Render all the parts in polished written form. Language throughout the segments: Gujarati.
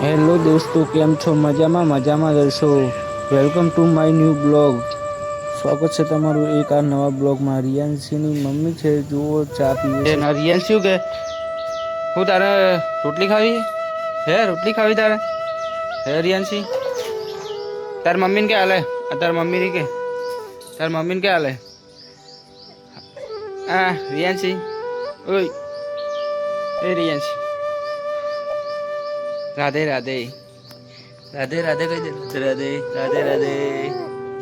હેલો દોસ્તો, કેમ છો? મજામાં મજામાં રહેશો. Welcome to my new blog. સ્વાગત છે તમારું એક આ નવા બ્લોગમાં. રિયાન્શીની મમ્મી છે જુઓ ચા પીવે છે. રિયાન્શ શું કે હું તારે રોટલી ખાવી હે? રોટલી ખાવી તારે હે રિયાન્શી? તાર મમ્મીને કે હાલે તાર મમ્મી ની કે તાર મમ્મીને કે હાલે હા રિયાન્શી ઓય એ રિયાન્શી રાધે રાધે રાધે રાધે કઈ દે રાધે રાધે રાધે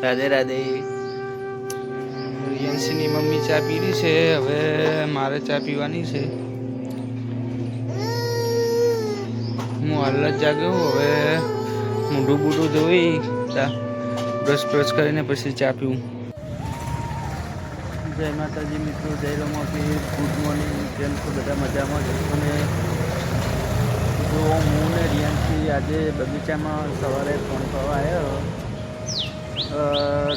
રાધે રાધે. રિયાન્શીની મમ્મી ચા પીધી છે, હવે મારે ચા પીવાની છે. હું હાલ જ જાગ્યો, હવે મોઢું બૂઢું ધોઈ બ્રશ બ્રશ કરીને પછી ચા પીવું. જય માતાજી મિત્રો, જય રમાપીર, ગુડ મોર્નિંગ. કેમ છો બધા? મજામાં જશો ને? જો હું ને રિયાન્શી આજે બગીચામાં સવારે ફોન કરવા આવ્યો.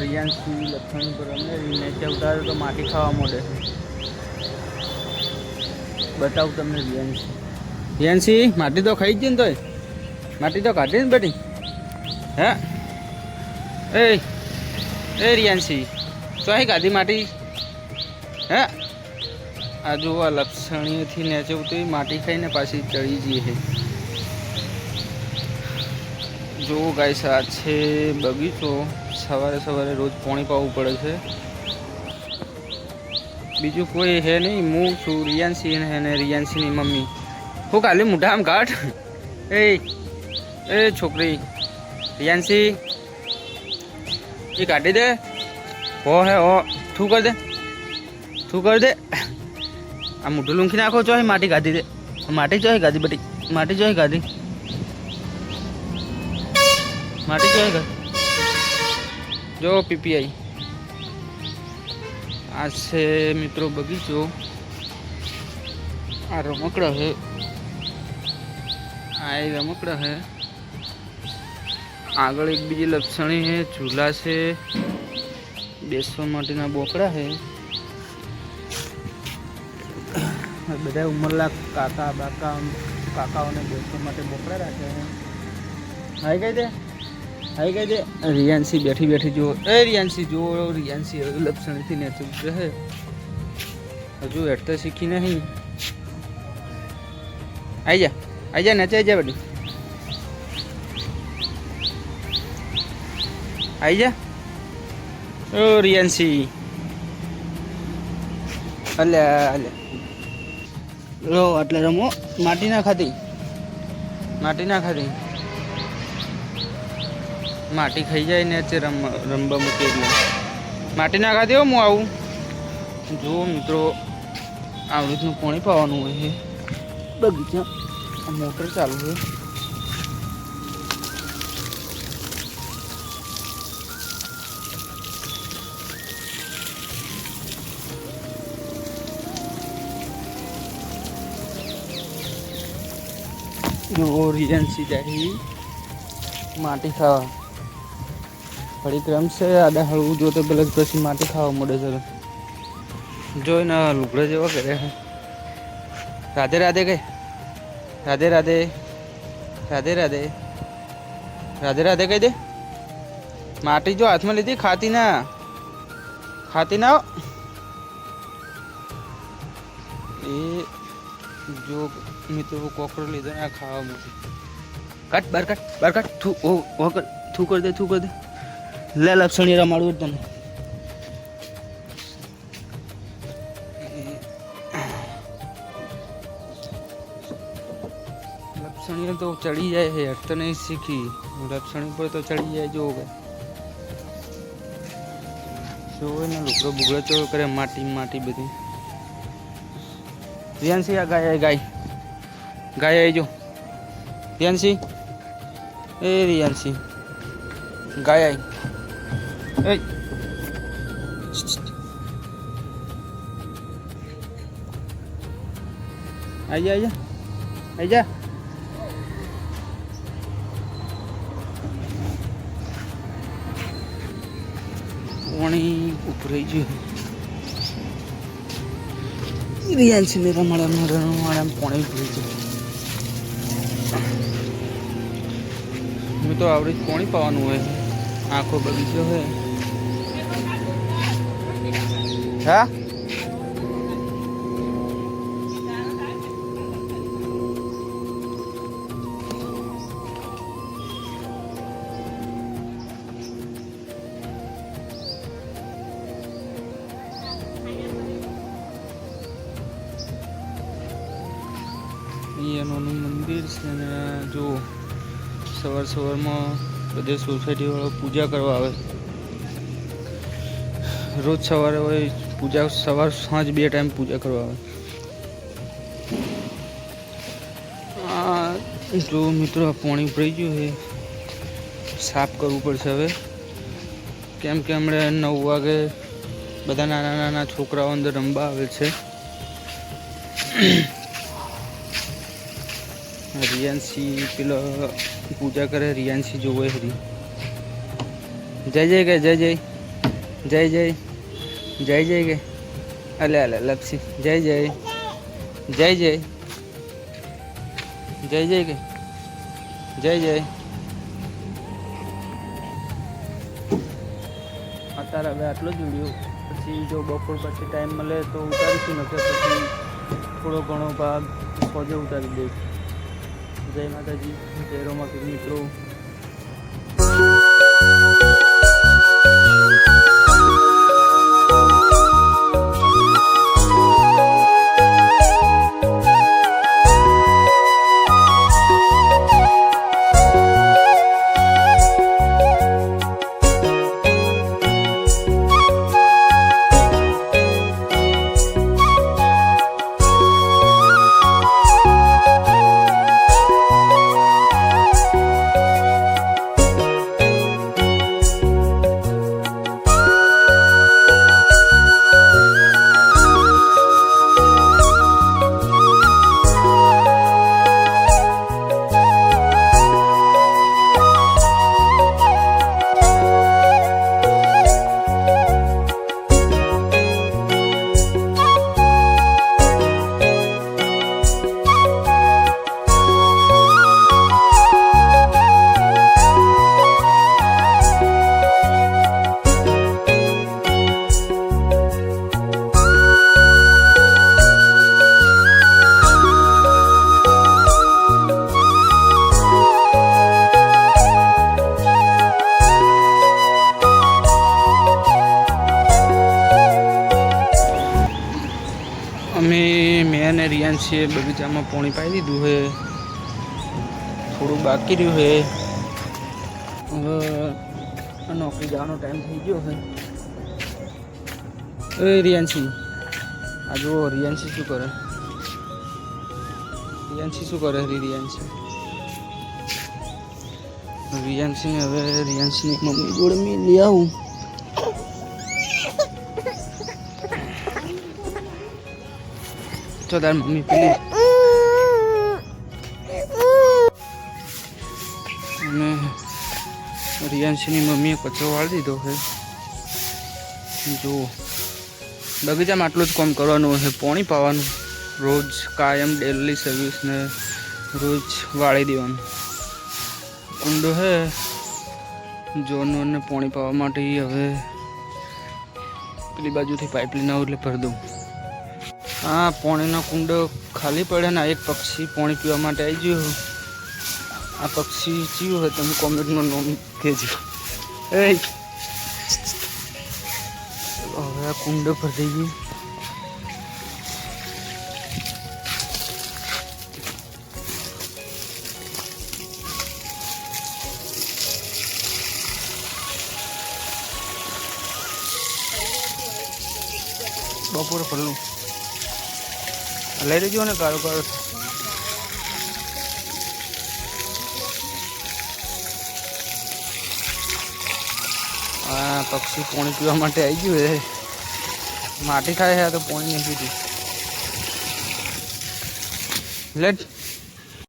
રિયાન્શી લક્ષણ પર અમને નીચે ઉતાર્યો તો માટી ખાવા માંડે છે. બતાવું તમને રિયાન્શી. રિયાન્શી માટી તો ખાઈ જ ને, તોય માટી તો કાઢી ને બેટી. હે એ રિયાન્શી ચોહી કાઢી માટી? હે આ જો આ લપસણીથી નીચે ઉતરી માટી ખાઈને પાછી ચડી જઈએ છે. જો ગાઈસ આ છે બગીચો. સવારે સવારે રોજ પાણી પાવું પડે છે. બીજું કોઈ હે નહીં. હું છું, રિયાન્શી અને રિયાન્શીની મમ્મી. હું કાલે મોઢા આમ કાઢ. એ છોકરી રિયાન્શી એ કાઢી દે. હો હે હો થૂ કર દે, થૂ કર દે. આ મોઢું લૂંખી નાખો. ચોહી માટી કાઢી દે. માટી ચોહી કાઢી બટી? માટી ચોહી કાઢી? માટી ચોહી કાઢી? જો પીપીઆઈ આ છે મિત્રો બગીચો. આ રમકડા છે, આ રમકડા છે. આગળ એક બીજી લપસણી છે, ઝૂલા છે, બેસવા માટેના બોકડા છે. બધા ઉંમરના કાકાઓને બેસવા માટે બોકડા રાખે છે. હાઈ કઈ દે, હાઈ કઈ દે. રિયાન્શી બેઠી બેઠી જુઓ. રિયાન્શી જુઓ, રિયાન્શી લપસણીથી નીચે ઉતરે છે. હજુ હેઠતા શીખી નહીં. આઈ જા, આઈ જા, નીચે આઈ જા બેટી. આઈ જા. ઓ રિયાન્શી અલ્યા અલ્યા લો એટલે રમો. માટી ના ખાતી, માટી ના ખાતી. માટી ખાઈ જાય ને રમવા મૂકી એટલે માટી ના ખાતી. હો હું આવું જુઓ મિત્રો, આવી રીતનું પાણી પાવાનું હોય છે બગીચા. મોટર ચાલુ છે. જો રિયાન્શી જાય માટી ખાવા. ફરી ક્રમ છે આડા હળવું જો તો પેલા પછી માટી ખાવા મળે છે. જોઈને લુગડા જેવા કરે. રાધે રાધે કઈ રાધે રાધે રાધે રાધે રાધે રાધે કહી દે. માટી જો હાથમાં લીધી, ખાતી ના, ખાતી ના. એ જો મિત્રો કોકરો લીધો ને આ ખાવા મૂકી. કટ બાર કટ બાર કટ. થૂ ઓ કર, થૂ કર દે, થૂ કર દે. લે લપસણી રમાડવું તને. લપસણી તો ચડી જાય છે, તો નહીં શીખી. લપસણી પર તો ચડી જાય. જો જોવે ને લુગડો બુગડો તો કરે. માટી માટી બધી. રિયાન્શી આ ગાય ગાય ગાય આવી જો. રિયાન્શી એ રિયાન્શી ગાય આવી. આઈ જા, આઈ જા. પાણી ઉભરાઈ ગયું. રિયાન્શીને રમાડામાં પાણી ઉભરાઈ ગયું. મેં તો આવડે જ પાણી પાવાનું હોય આખો બગીચો હોય હા એનું મંદિર છે ને જો સવારમાં બધે સોસાયટીવાળો પૂજા કરવા આવે રોજ સવારે હોય પૂજા સવાર સાંજ 2 ટાઈમ પૂજા કરવા આવે જો મિત્રો આ પાણી ભરાઈ ગયું છે સાફ કરવું પડશે હવે કેમ કે હમણાં 9 વાગે બધા નાના છોકરાઓ અંદર રમવા આવે છે રિયાન્સી પેલો પૂજા કરે રિયાન્સી જોવે હરી જય જય કે જય જય જય જય જય જય કે અલે લપસી જય જય જય જય જય જય કે જય જય અત્યારે હવે આટલો જ વિડીયો પછી જો બપોર પછી ટાઈમ મળે તો ઉતારીશું નકર પછી થોડો ઘણો ભાગ સોજે ઉતારી દઈશ જય માતાજી જય રોમા મિત્રો મેં અને રિયાન્સીએ બગીચામાં પાણી પાઈ દીધું છે થોડું બાકી રહ્યું છે હવે નોકરી જવાનો ટાઈમ થઈ ગયો છે એ રિયાન્સી આ જો રિયાન્સી શું કરે રિયાન્સી હવે રિયાન્સીની મમ્મી જોડે મેં લઈ આવું તો તાર મમ્મી પેલી અને રિયાન્સીની મમ્મીએ કચરો વાળી દીધો છે જો બગીચામાં આટલું જ કામ કરવાનું છે પાણી પાવાનું રોજ કાયમ ડેલી સર્વિસ ને રોજ વાળી દેવાનું કુંડો છે જોરનું પાણી પાવા માટે હવે પેલી બાજુથી પાઇપલાઈન આવું એટલે ભરી દઉં હા પાણીનો કુંડો ખાલી પડે ને એક પક્ષી પાણી પીવા માટે આવી ગયું આ પક્ષી ચીયું હોય તમે કોમેન્ટમાં નામ કહેજો એ હવે આ કુંડો ભરી ગયું બપોરે ભરલું લઈ લેજો ને કાળો આ પક્ષી પાણી પીવા માટે આવી ગયું છે માટી ખાય છે તો પાણી નહીં પીતું લેટ